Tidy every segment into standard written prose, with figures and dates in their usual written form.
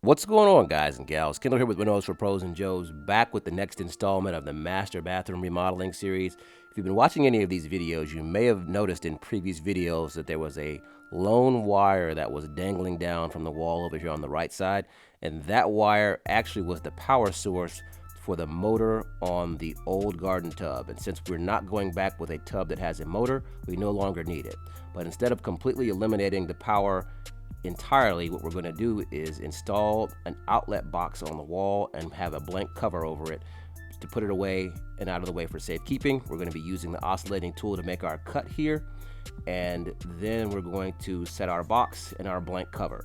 What's going on, guys and gals? Kendall here with Renos for Pros and Joes, back with the next installment of the Master Bathroom Remodeling series. If you've been watching any of these videos, you may have noticed in previous videos that there was a lone wire that was dangling down from the wall over here on the right side, and that wire actually was the power source for the motor on the old garden tub. And since we're not going back with a tub that has a motor, we no longer need it. But instead of completely eliminating the power entirely, what we're going to do is install an outlet box on the wall and have a blank cover over it to put it away and out of the way for safekeeping. We're going to be using the oscillating tool to make our cut here, and then we're going to set our box and our blank cover.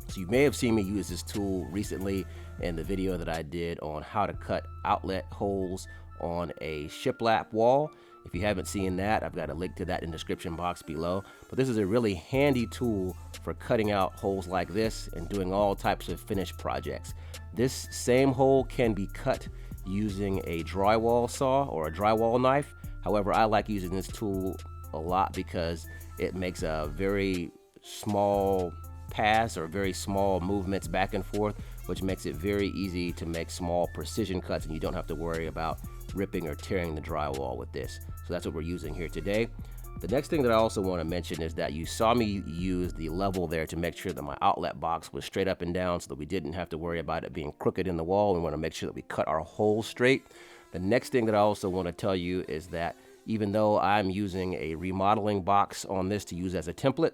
So you may have seen me use this tool recently in the video that I did on how to cut outlet holes on a shiplap wall. If you haven't seen that, I've got a link to that in the description box below. But this is a really handy tool for cutting out holes like this and doing all types of finished projects. This same hole can be cut using a drywall saw or a drywall knife. However, I like using this tool a lot because it makes a very small pass or very small movements back and forth, which makes it very easy to make small precision cuts, and you don't have to worry about ripping or tearing the drywall with this. So that's what we're using here today. The next thing that I also want to mention is that you saw me use the level there to make sure that my outlet box was straight up and down so that we didn't have to worry about it being crooked in the wall. We want to make sure that we cut our holes straight. The next thing that I also want to tell you is that even though I'm using a remodeling box on this to use as a template,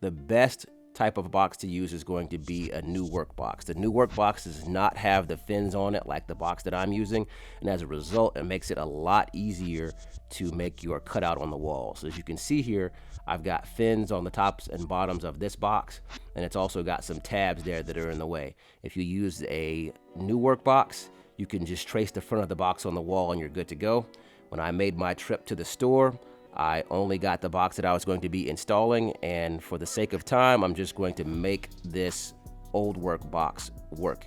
the best type of box to use is going to be a new work box. The new work box does not have the fins on it like the box that I'm using, and as a result, it makes it a lot easier to make your cutout on the wall. So as you can see here, I've got fins on the tops and bottoms of this box, and it's also got some tabs there that are in the way. If you use a new work box, you can just trace the front of the box on the wall and you're good to go. When I made my trip to the store, I only got the box that I was going to be installing, and for the sake of time, I'm just going to make this old work box work.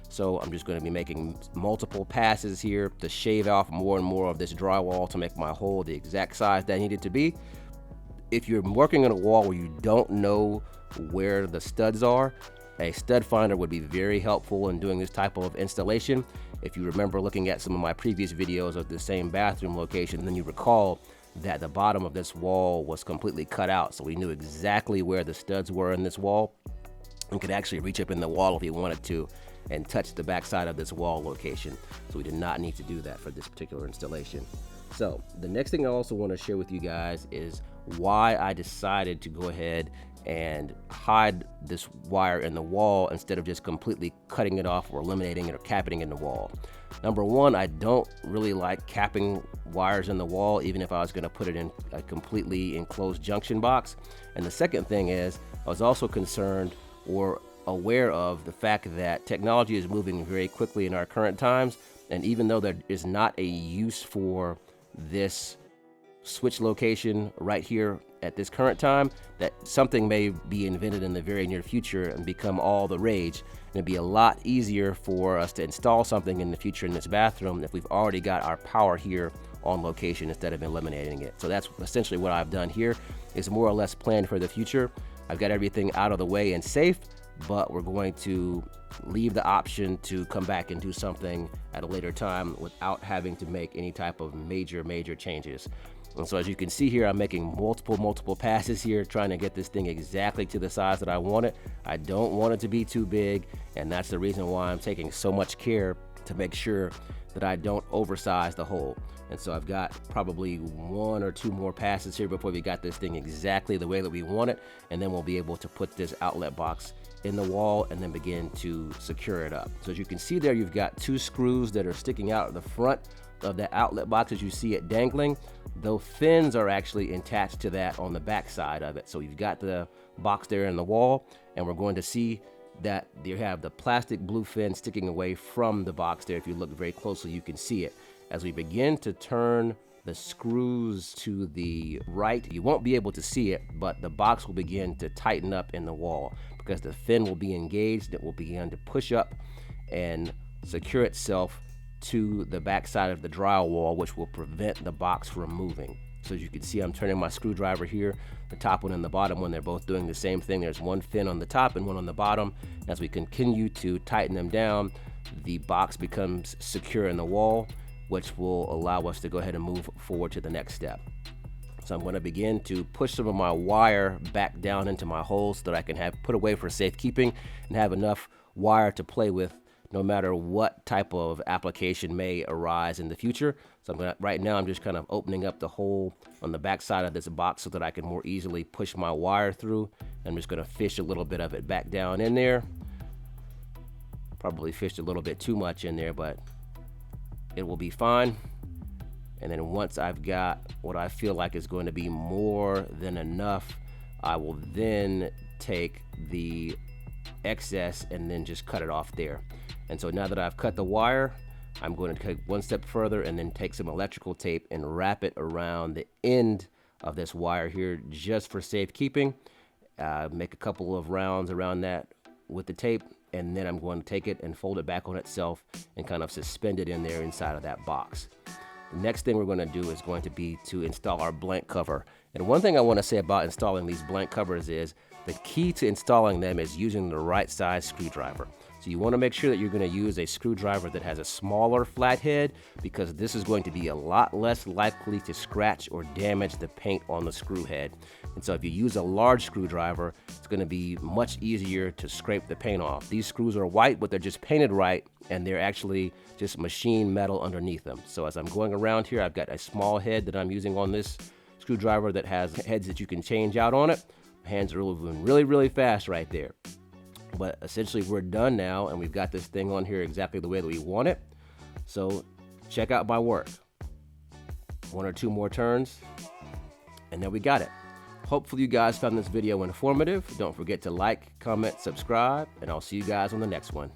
So I'm just going to be making multiple passes here to shave off more and more of this drywall to make my hole the exact size that I need it to be. If you're working on a wall where you don't know where the studs are, a stud finder would be very helpful in doing this type of installation. If you remember looking at some of my previous videos of the same bathroom location, then you recall that the bottom of this wall was completely cut out, so we knew exactly where the studs were in this wall and could actually reach up in the wall if we wanted to and touch the backside of this wall location. So we did not need to do that for this particular installation. So the next thing I also want to share with you guys is why I decided to go ahead and hide this wire in the wall instead of just completely cutting it off or eliminating it or capping it in the wall. Number one, I don't really like capping wires in the wall, even if I was going to put it in a completely enclosed junction box. And the second thing is, I was also concerned or aware of the fact that technology is moving very quickly in our current times, and even though there is not a use for this switch location right here at this current time, that something may be invented in the very near future and become all the rage. And it'd be a lot easier for us to install something in the future in this bathroom if we've already got our power here on location instead of eliminating it. So that's essentially what I've done here, is more or less planned for the future. I've got everything out of the way and safe, but we're going to leave the option to come back and do something at a later time without having to make any type of major changes. And so as you can see here, I'm making multiple passes here, trying to get this thing exactly to the size that I want it. I don't want it to be too big, and that's the reason why I'm taking so much care to make sure that I don't oversize the hole. And so I've got probably one or two more passes here before we got this thing exactly the way that we want it, and then we'll be able to put this outlet box in the wall and then begin to secure it up. So as you can see there, you've got two screws that are sticking out of the front of that outlet box as you see it dangling. Those fins are actually attached to that on the back side of it. So you've got the box there in the wall, and we're going to see that you have the plastic blue fin sticking away from the box there. If you look very closely, you can see it. As we begin to turn the screws to the right, you won't be able to see it, but the box will begin to tighten up in the wall because the fin will be engaged. It will begin to push up and secure itself to the back side of the drywall, which will prevent the box from moving. So as you can see, I'm turning my screwdriver here, the top one and the bottom one, they're both doing the same thing. There's one fin on the top and one on the bottom. As we continue to tighten them down, the box becomes secure in the wall, which will allow us to go ahead and move forward to the next step. So I'm going to begin to push some of my wire back down into my holes so that I can have put away for safekeeping and have enough wire to play with no matter what type of application may arise in the future. So right now I'm just kind of opening up the hole on the back side of this box so that I can more easily push my wire through. I'm just going to fish a little bit of it back down in there. Probably fished a little bit too much in there, but it will be fine. And then once I've got what I feel like is going to be more than enough, I will then take the excess and then just cut it off there. And so now that I've cut the wire, I'm going to take one step further and then take some electrical tape and wrap it around the end of this wire here just for safekeeping. Make a couple of rounds around that with the tape, and then I'm going to take it and fold it back on itself and kind of suspend it in there inside of that box. The next thing we're going to do is going to be to install our blank cover. And one thing I want to say about installing these blank covers is the key to installing them is using the right size screwdriver. So you want to make sure that you're going to use a screwdriver that has a smaller flathead, because this is going to be a lot less likely to scratch or damage the paint on the screw head. And so if you use a large screwdriver, it's going to be much easier to scrape the paint off. These screws are white, but they're just painted right, and they're actually just machined metal underneath them. So as I'm going around here, I've got a small head that I'm using on this screwdriver that has heads that you can change out on it. Hands are moving really fast right there. But essentially we're done now, and we've got this thing on here exactly the way that we want it. So check out my work. One or two more turns, and then we got it. Hopefully you guys found this video informative. Don't forget to like, comment, subscribe, and I'll see you guys on the next one.